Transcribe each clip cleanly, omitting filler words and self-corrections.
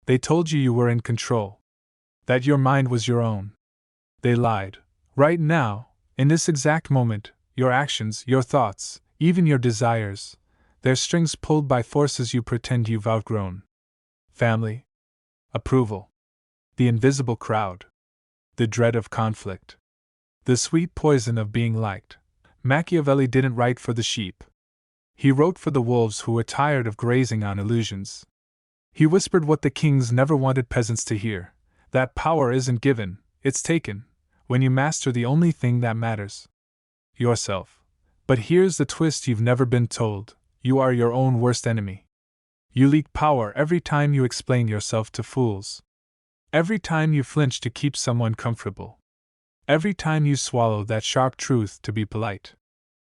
They told you you were in control, that your mind was your own. They lied. Right now, in this exact moment, your actions, your thoughts, even your desires, they're strings pulled by forces you pretend you've outgrown. Family, approval, the invisible crowd, the dread of conflict, the sweet poison of being liked. Machiavelli didn't write for the sheep. He wrote for the wolves who were tired of grazing on illusions. He whispered what the kings never wanted peasants to hear: that power isn't given, it's taken, when you master the only thing that matters: yourself. But here's the twist you've never been told: you are your own worst enemy. You leak power every time you explain yourself to fools. Every time you flinch to keep someone comfortable. Every time you swallow that sharp truth to be polite.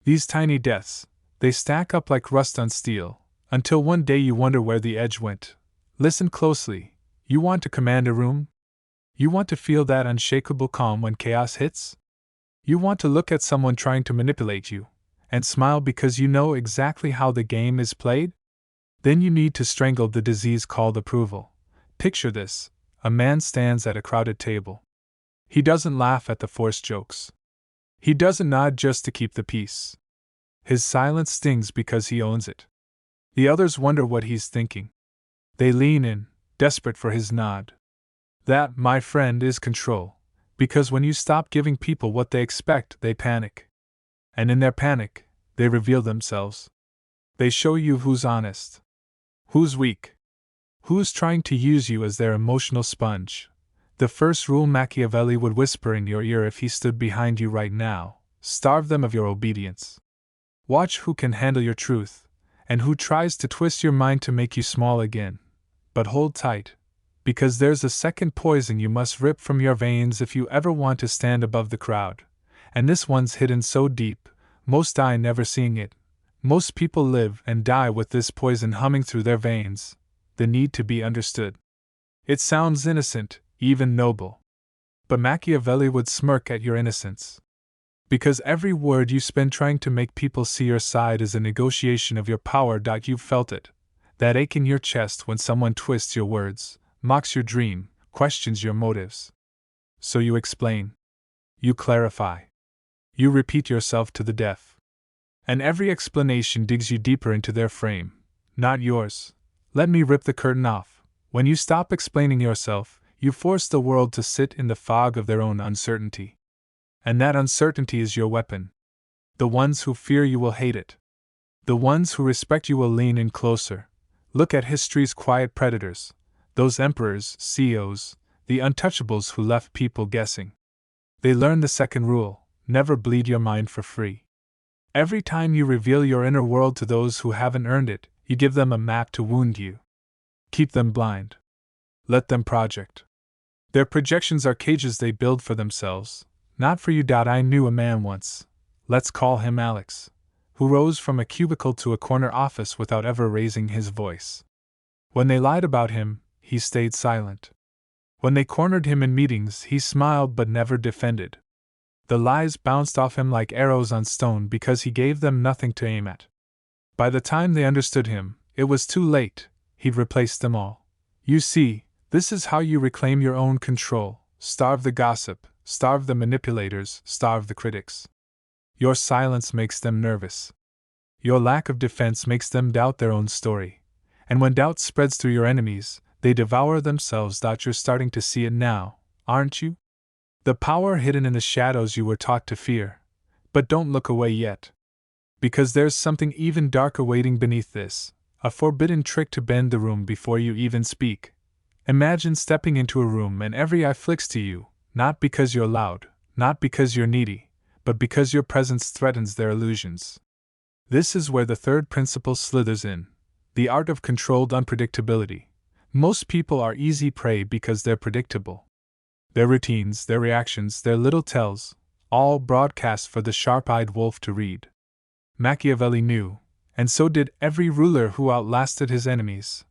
These tiny deaths, they stack up like rust on steel, until one day you wonder where the edge went. Listen closely. You want to command a room? You want to feel that unshakable calm when chaos hits? You want to look at someone trying to manipulate you, and smile because you know exactly how the game is played? Then you need to strangle the disease called approval. Picture this: a man stands at a crowded table. He doesn't laugh at the forced jokes. He doesn't nod just to keep the peace. His silence stings because he owns it. The others wonder what he's thinking. They lean in, desperate for his nod. That, my friend, is control, because when you stop giving people what they expect, they panic. And in their panic, they reveal themselves. They show you who's honest, who's weak, who's trying to use you as their emotional sponge. The first rule Machiavelli would whisper in your ear if he stood behind you right now: starve them of your obedience. Watch who can handle your truth, and who tries to twist your mind to make you small again. But hold tight, because there's a second poison you must rip from your veins if you ever want to stand above the crowd. And this one's hidden so deep, most die never seeing it. Most people live and die with this poison humming through their veins: the need to be understood. It sounds innocent, even noble. But Machiavelli would smirk at your innocence. Because every word you spend trying to make people see your side is a negotiation of your power. You've felt it. That ache in your chest when someone twists your words, mocks your dream, questions your motives. So you explain. You clarify. You repeat yourself to the deaf. And every explanation digs you deeper into their frame, not yours. Let me rip the curtain off. When you stop explaining yourself, you force the world to sit in the fog of their own uncertainty. And that uncertainty is your weapon. The ones who fear you will hate it. The ones who respect you will lean in closer. Look at history's quiet predators, those emperors, CEOs, the untouchables who left people guessing. They learned the second rule: never bleed your mind for free. Every time you reveal your inner world to those who haven't earned it, you give them a map to wound you. Keep them blind. Let them project. Their projections are cages they build for themselves, not for you. I knew a man once, let's call him Alex, who rose from a cubicle to a corner office without ever raising his voice. When they lied about him, he stayed silent. When they cornered him in meetings, he smiled but never defended. The lies bounced off him like arrows on stone because he gave them nothing to aim at. By the time they understood him, it was too late. He'd replaced them all. You see, this is how you reclaim your own control. Starve the gossip, starve the manipulators, starve the critics. Your silence makes them nervous. Your lack of defense makes them doubt their own story. And when doubt spreads through your enemies, they devour themselves. You're starting to see it now, aren't you? The power hidden in the shadows you were taught to fear. But don't look away yet. Because there's something even darker waiting beneath this, a forbidden trick to bend the room before you even speak. Imagine stepping into a room and every eye flicks to you, not because you're loud, not because you're needy, but because your presence threatens their illusions. This is where the third principle slithers in: the art of controlled unpredictability. Most people are easy prey because they're predictable. Their routines, their reactions, their little tells, all broadcast for the sharp-eyed wolf to read. Machiavelli knew, and so did every ruler who outlasted his enemies,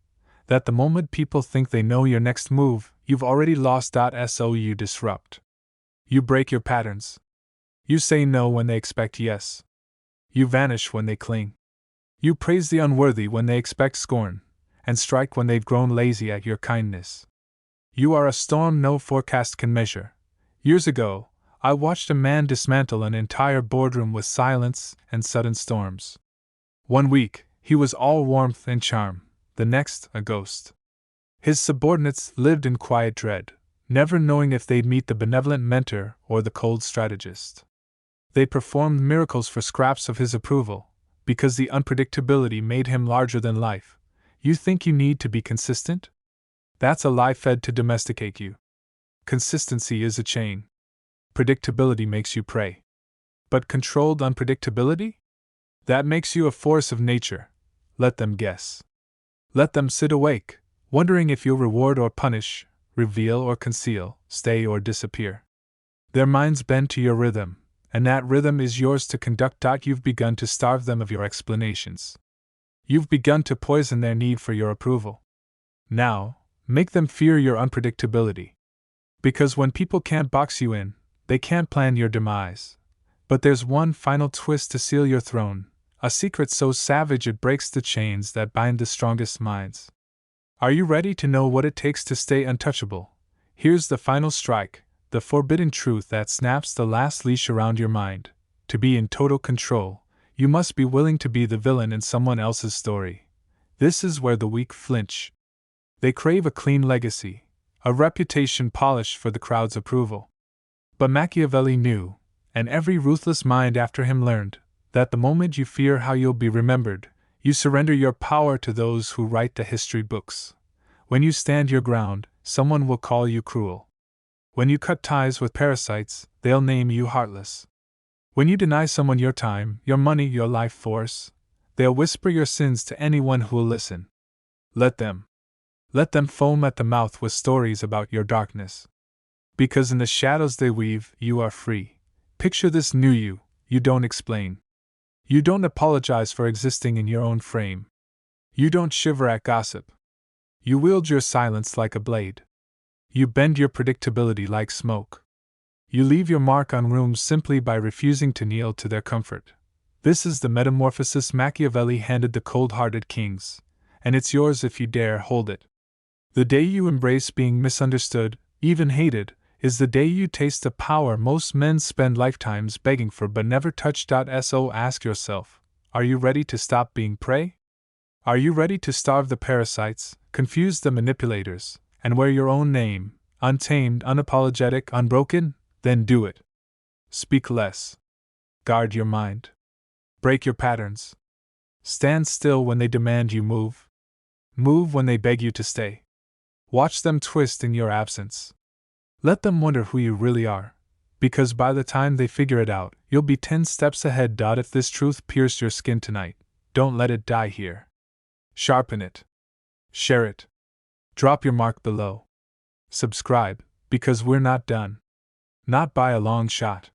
that the moment people think they know your next move, you've already lost. So you disrupt. You break your patterns. You say no when they expect yes. You vanish when they cling. You praise the unworthy when they expect scorn, and strike when they've grown lazy at your kindness. You are a storm no forecast can measure. Years ago, I watched a man dismantle an entire boardroom with silence and sudden storms. One week, he was all warmth and charm, the next, a ghost. His subordinates lived in quiet dread, never knowing if they'd meet the benevolent mentor or the cold strategist. They performed miracles for scraps of his approval, because the unpredictability made him larger than life. You think you need to be consistent? That's a lie fed to domesticate you. Consistency is a chain. Predictability makes you prey. But controlled unpredictability? That makes you a force of nature. Let them guess. Let them sit awake, wondering if you'll reward or punish, reveal or conceal, stay or disappear. Their minds bend to your rhythm, and that rhythm is yours to conduct. You've begun to starve them of your explanations. You've begun to poison their need for your approval. Now, make them fear your unpredictability. Because when people can't box you in, they can't plan your demise. But there's one final twist to seal your throne, a secret so savage it breaks the chains that bind the strongest minds. Are you ready to know what it takes to stay untouchable? Here's the final strike, the forbidden truth that snaps the last leash around your mind. To be in total control, you must be willing to be the villain in someone else's story. This is where the weak flinch. They crave a clean legacy, a reputation polished for the crowd's approval. But Machiavelli knew, and every ruthless mind after him learned, that the moment you fear how you'll be remembered, you surrender your power to those who write the history books. When you stand your ground, someone will call you cruel. When you cut ties with parasites, they'll name you heartless. When you deny someone your time, your money, your life force, they'll whisper your sins to anyone who'll listen. Let them. Let them foam at the mouth with stories about your darkness. Because in the shadows they weave, you are free. Picture this new you, you don't explain. You don't apologize for existing in your own frame. You don't shiver at gossip. You wield your silence like a blade. You bend your predictability like smoke. You leave your mark on rooms simply by refusing to kneel to their comfort. This is the metamorphosis Machiavelli handed the cold-hearted kings, and it's yours if you dare hold it. The day you embrace being misunderstood, even hated, is the day you taste the power most men spend lifetimes begging for but never touch. So ask yourself, are you ready to stop being prey? Are you ready to starve the parasites, confuse the manipulators, and wear your own name, untamed, unapologetic, unbroken? Then do it. Speak less. Guard your mind. Break your patterns. Stand still when they demand you move. Move when they beg you to stay. Watch them twist in your absence. Let them wonder who you really are, because by the time they figure it out, you'll be 10 steps ahead. If this truth pierced your skin tonight, don't let it die here. Sharpen it. Share it. Drop your mark below. Subscribe, because we're not done. Not by a long shot.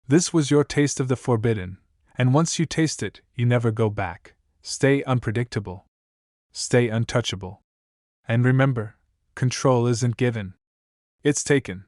This was your taste of the forbidden, and once you taste it, you never go back. Stay unpredictable. Stay untouchable. And remember, control isn't given. It's taken.